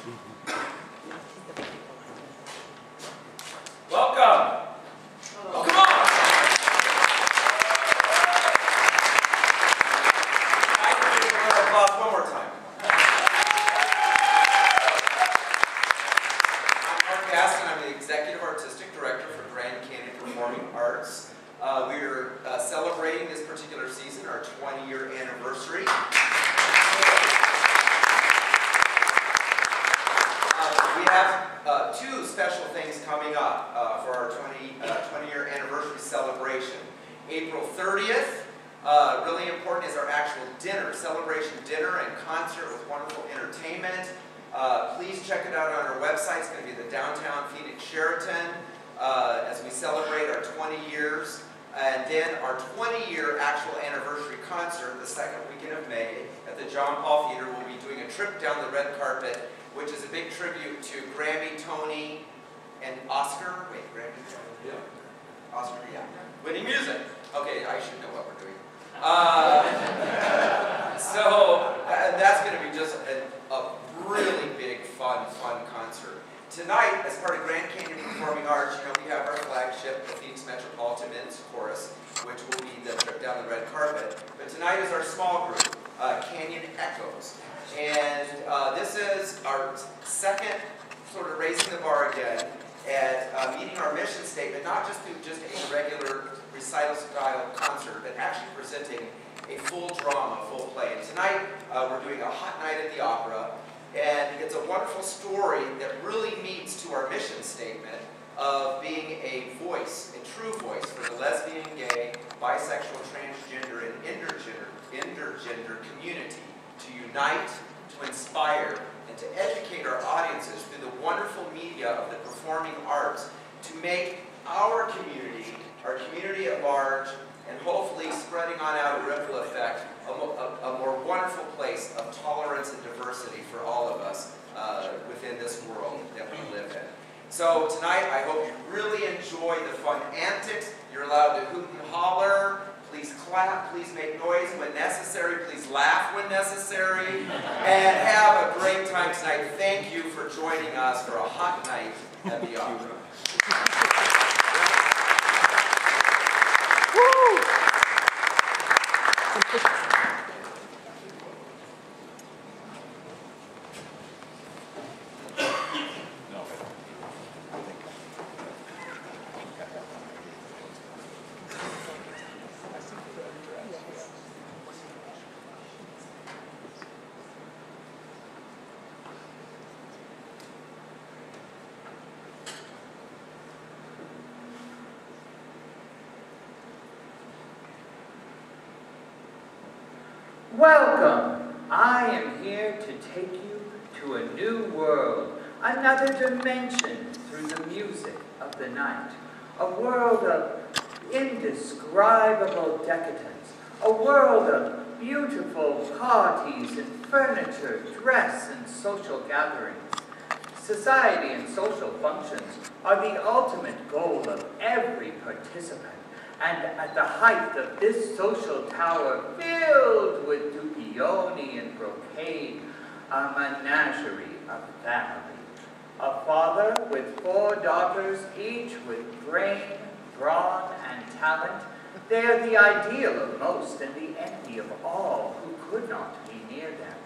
Welcome. Oh, come on. I can give you a round of applause one more time. I'm Marc Gaston. I'm the Executive Artistic Director for Grand Canyon Performing Arts. We're celebrating this particular season, our 20-year anniversary. We have two special things coming up for our 20-year anniversary celebration. April 30th, really important, is our actual dinner, celebration dinner and concert with wonderful entertainment. Please check it out on our website. It's going to be the Downtown Phoenix Sheraton as we celebrate our 20 years. And then our 20-year actual anniversary concert, the second weekend of May, at the John Paul Theater. We'll be doing a trip down the red carpet, which is a big tribute to Grammy, Tony, and Oscar. Wait, Grammy, Tony? Yeah. Oscar, yeah. Winning music. Okay, I should know what we're doing. So that's going to be just a really big, fun concert. Tonight, as part of Grand Canyon Performing Arts, we have our flagship, the Phoenix Metropolitan Men's Chorus, which will be the trip down the red carpet. But tonight is our small group, Canyon Echoes. And this is our second sort of raising the bar again at meeting our mission statement, not just through just a regular recital-style concert, but actually presenting a full drama, full play. And tonight, we're doing a hot night at the opera. And it's a wonderful story that really meets to our mission statement of being a voice, a true voice for the lesbian, gay, bisexual, transgender, and intergender community to unite, to inspire, and to educate our audiences through the wonderful media of the performing arts to make our community at large, and hopefully spreading on out a ripple effect, a more wonderful place of tolerance and diversity for all of us within this world that we live in. So tonight, I hope you really enjoy the fun antics. You're allowed to hoot and holler. Please clap. Please make noise when necessary. Please laugh when necessary. And have a great time tonight. Thank you for joining us for a hot night at the opera. Welcome! I am here to take you to a new world, another dimension through the music of the night, a world of indescribable decadence, a world of beautiful parties and furniture, dress and social gatherings. Society and social functions are the ultimate goal of every participant. And at the height of this social tower filled with dupioni and brocade, a menagerie of family. A father with 4 daughters, each with brain, brawn, and talent. They are the ideal of most and the envy of all who could not be near them.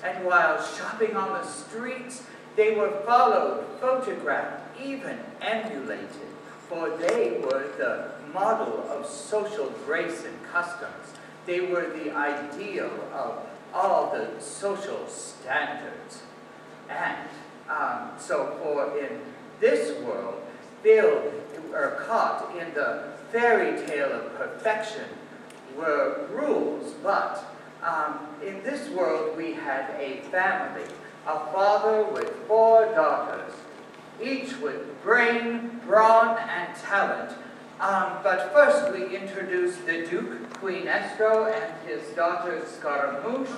And while shopping on the streets, they were followed, photographed, even emulated, for they were the model of social grace and customs. They were the ideal of all the social standards. And so for in this world, filled or caught in the fairy tale of perfection were rules, but in this world we had a family, a father with 4 daughters, each with brain, brawn, and talent. But first we introduce the Duke, Queen Estro, and his daughters Scaramouche,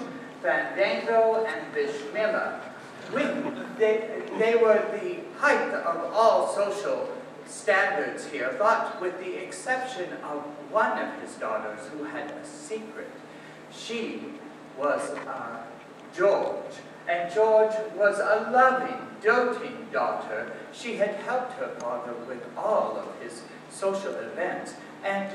Fandango, and Bishmilla. They were the height of all social standards here, but with the exception of one of his daughters who had a secret. She was George, and George was a loving, doting daughter. She had helped her father with all of his social events and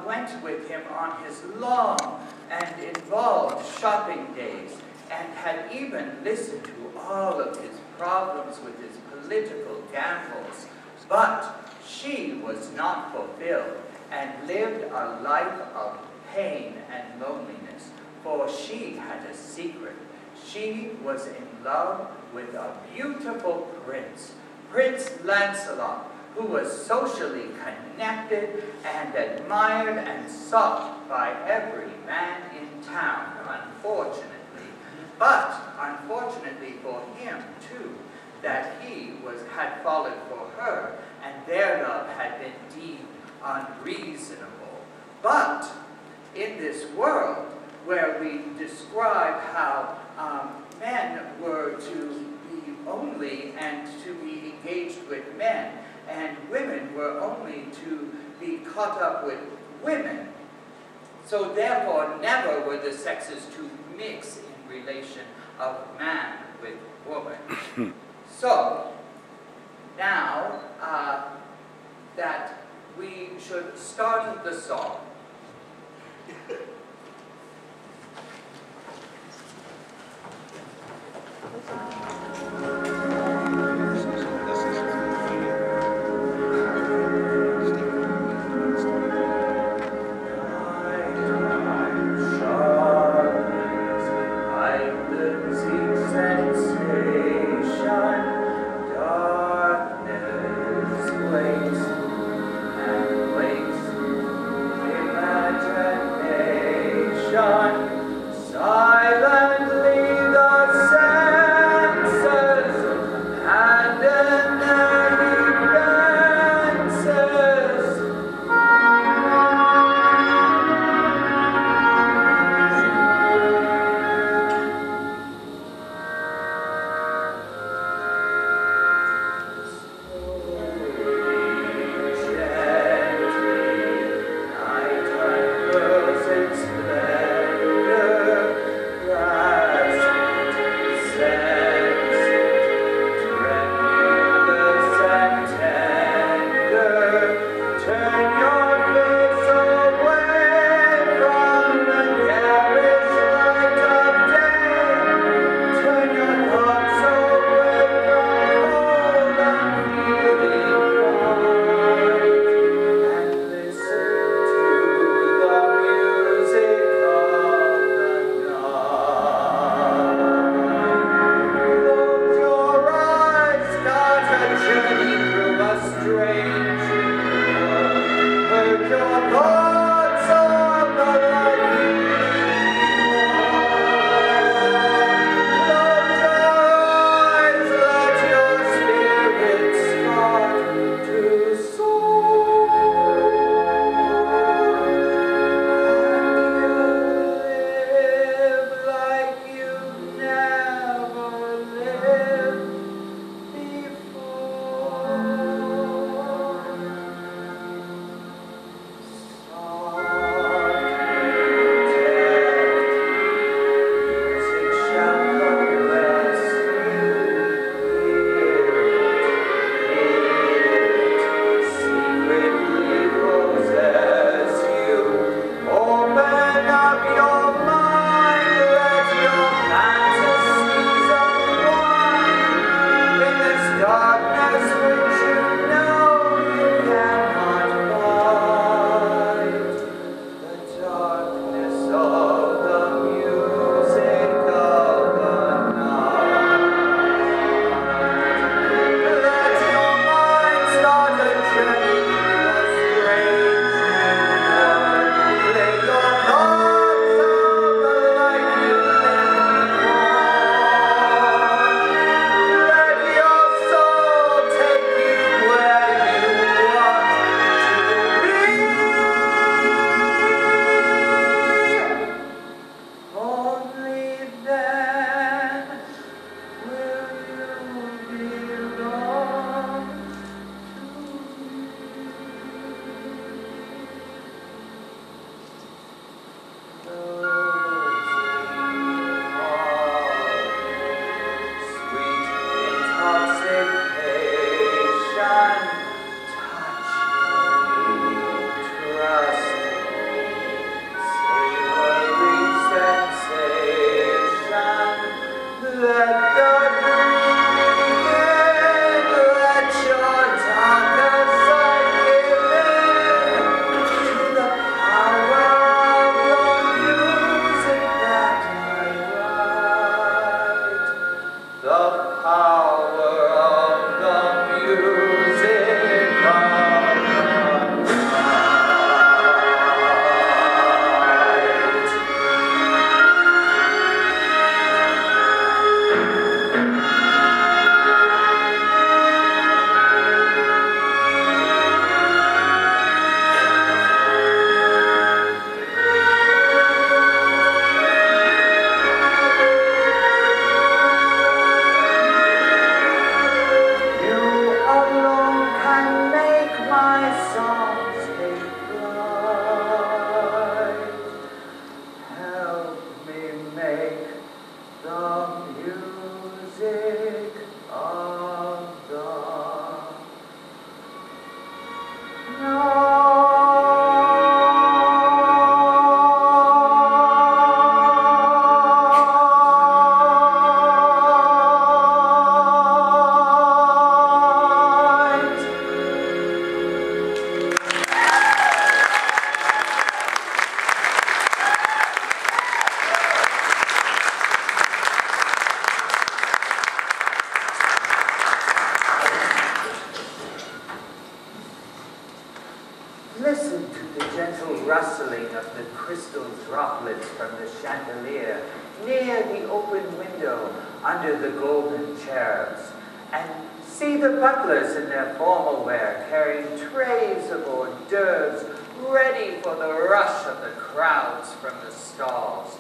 went with him on his long and involved shopping days and had even listened to all of his problems with his political gambles. But she was not fulfilled and lived a life of pain and loneliness, for she had a secret. She was in love with a beautiful prince, Prince Lancelot, who was socially connected and admired and sought by every man in town, unfortunately. But unfortunately for him, too, that he had fallen for her, and their love had been deemed unreasonable. But in this world, where we describe how men were to be only and to be engaged with men, and women were only to be caught up with women. So therefore, never were the sexes to mix in relation of man with woman. So, now that we should start the song. Darkness waits and waits. power of the music of the night. You alone can make my songs take flight. Help me make the music of the night. Listen to the gentle rustling of the crystal droplets from the chandelier near the open window under the golden cherubs, and see the butlers in their formal wear carrying trays of hors d'oeuvres ready for the rush of the crowds from the stalls.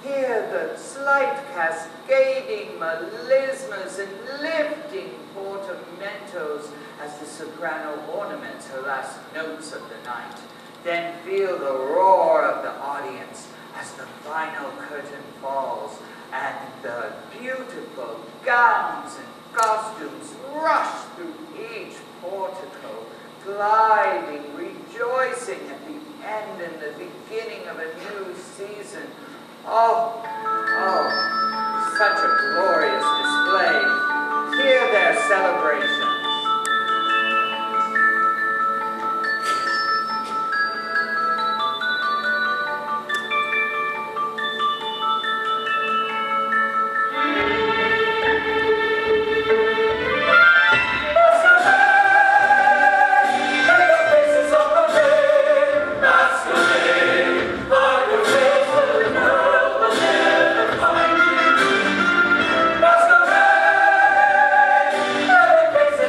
Hear the slight cascading melismas and lifting portamentos as the soprano ornaments her last notes of the night. Then feel the roar of the audience as the final curtain falls and the beautiful gowns and costumes rush through each portico, gliding, rejoicing at the end and the beginning of a new season. Oh, such a glorious display. Hear their celebrations. Faces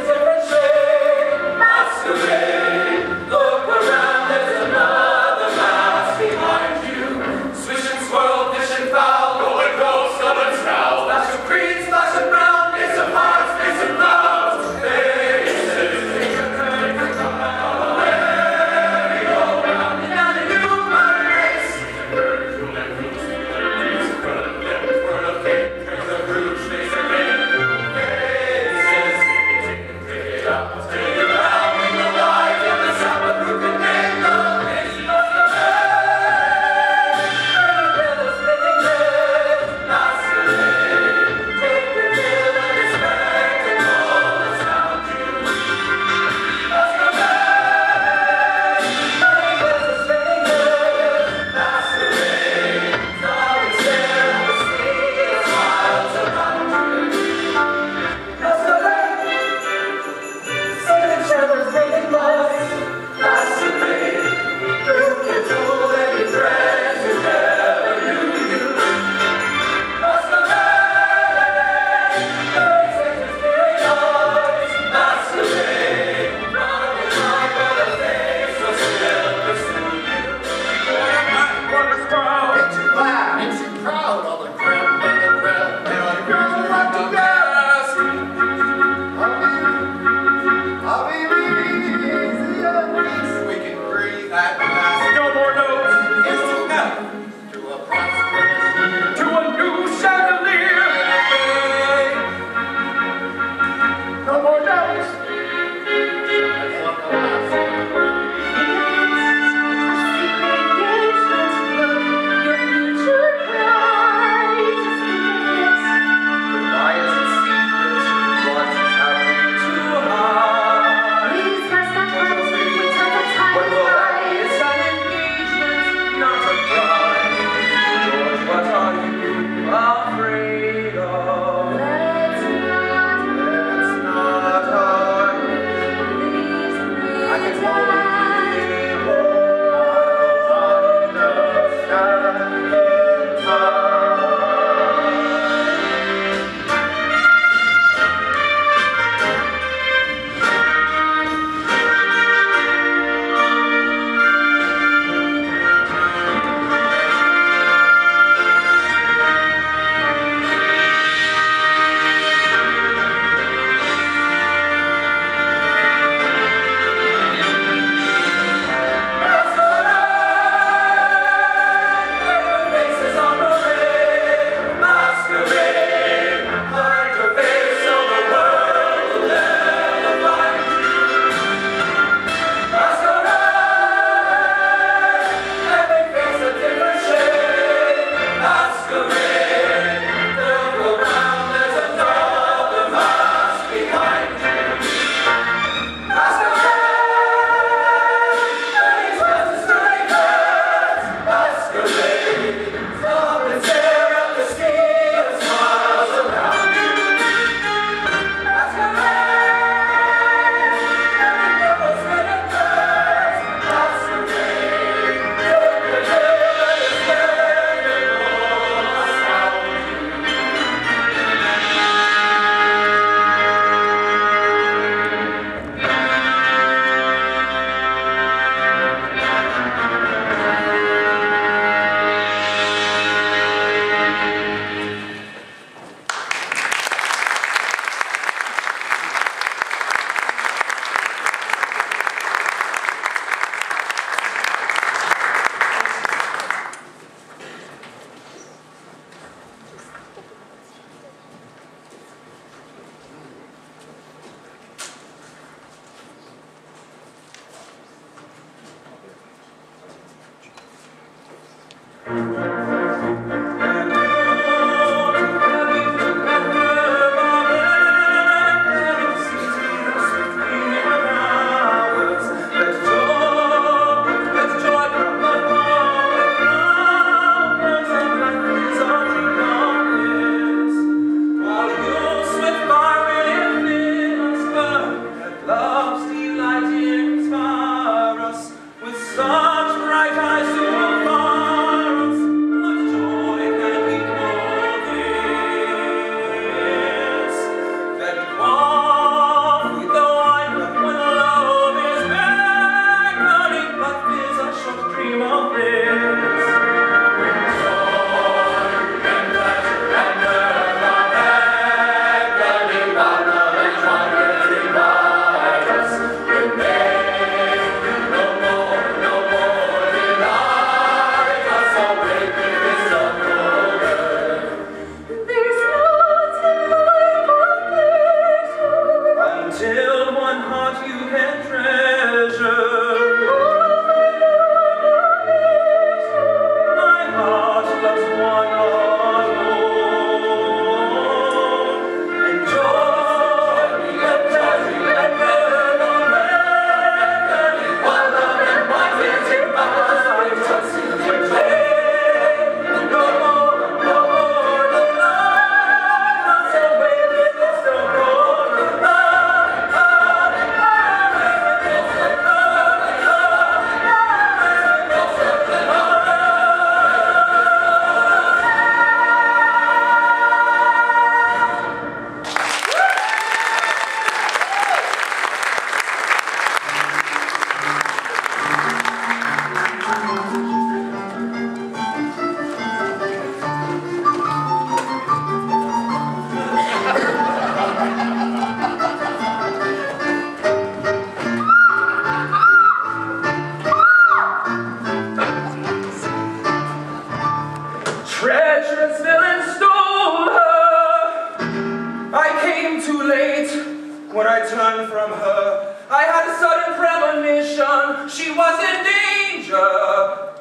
When I turned from her, I had a sudden premonition she was in danger,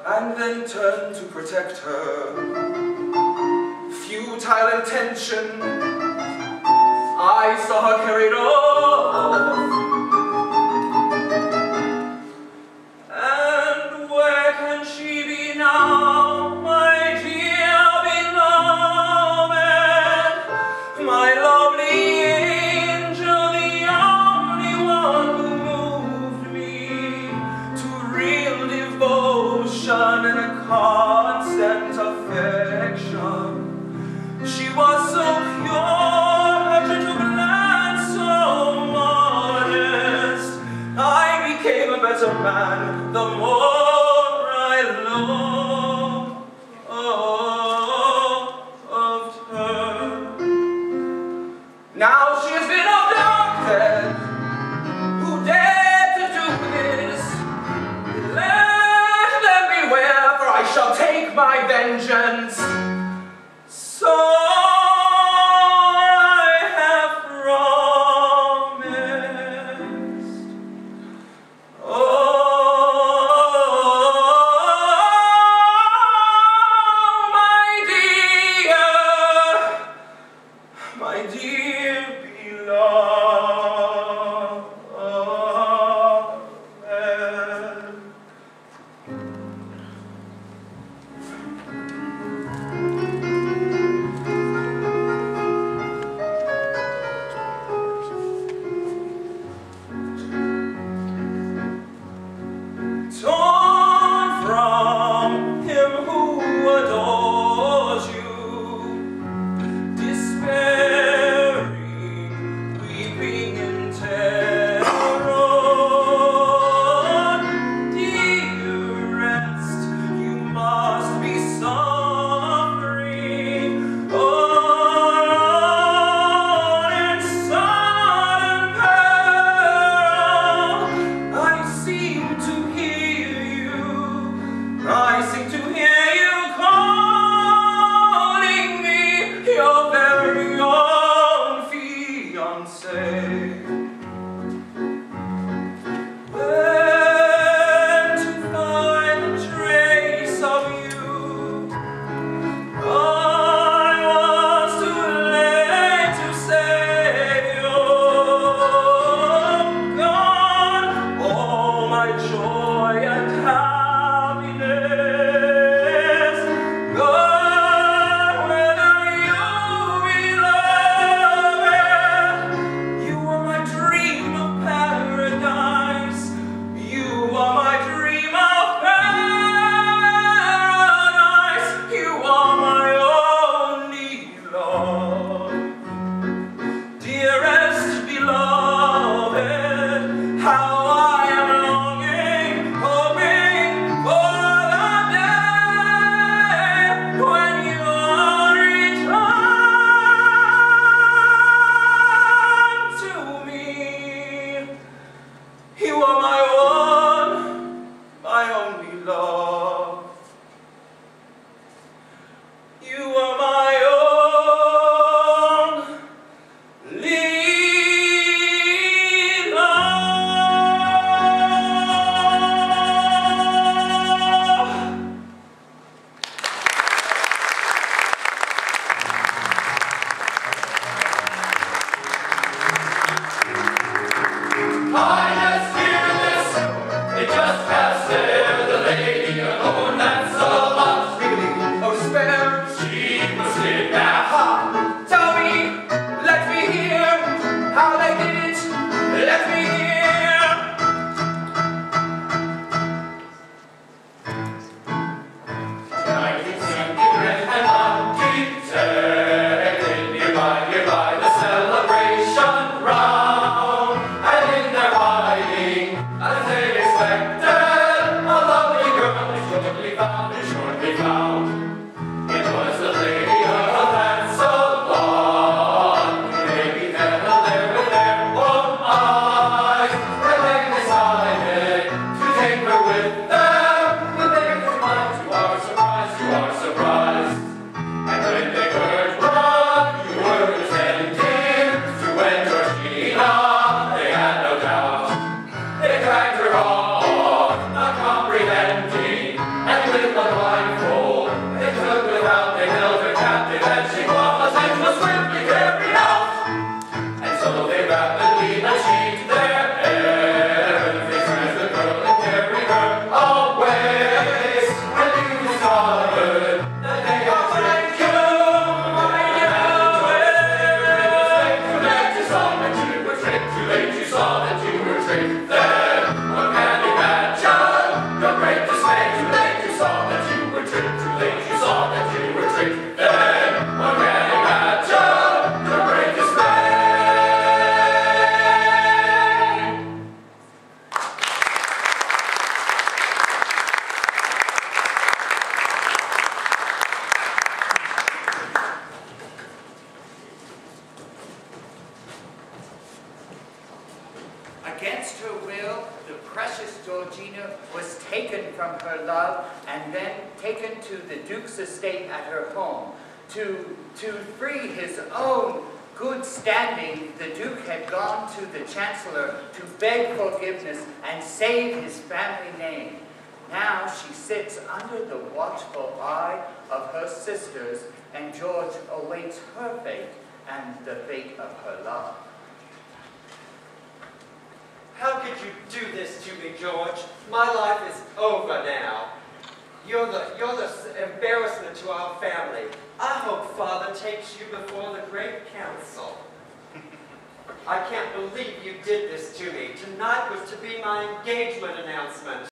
and then turned to protect her. Futile intention, I saw her carried off. And where can she be now, my dear beloved, my lovely angel, the only one who moved me to real devotion and a constant affection. She was so pure, her gentle glance so modest. I became a better man the more I loved her. Now she has been abducted. Who dared to do this? Let them beware, for I shall take my vengeance. So I have promised. Oh, my dear beloved. Torn from him who adores you, despairing, weeping in terror, dearest, you must be suffering. Oh, in sudden peril, I seem to hear you. I seem to hear you calling me your very own fiancé. When to find a trace of you Highness, hear this! It just passed there, the lady alone, that's a lot. Oh, spare! She was kidnapped. Ha! Tell me, let me hear how they did it. Let me hear. I can see the red and architect nearby the celebration ground. And in their hiding, as they expected, a lovely girl is shortly found. It was the lady of that salon. They beheld there with their own eyes, and they decided to take her with them. When they came out to our surprise. And when they heard what you were intending to wed Georgina, they had no doubt. They dragged her off, not comprehending, and with a blindfold, they took her out, they held her captive, and she was swiftly carried out. And so they rapidly achieved their end. They seized the girl and carried her away. When you discovered that they had tricked you, too late you saw that you were tricked. Then one can imagine your great dismay. Too late you saw that you were tricked. Too late you saw that you were tricked. Then one can imagine your great dismay. Against her will, the precious Georgina was taken from her love and then taken to the Duke's estate at her home. To free his own good standing, the Duke had gone to the Chancellor to beg forgiveness and save his family name. Now she sits under the watchful eye of her sisters, and George awaits her fate and the fate of her love. How could you do this to me, George? My life is over now. You're the embarrassment to our family. I hope Father takes you before the great council. I can't believe you did this to me. Tonight was to be my engagement announcement.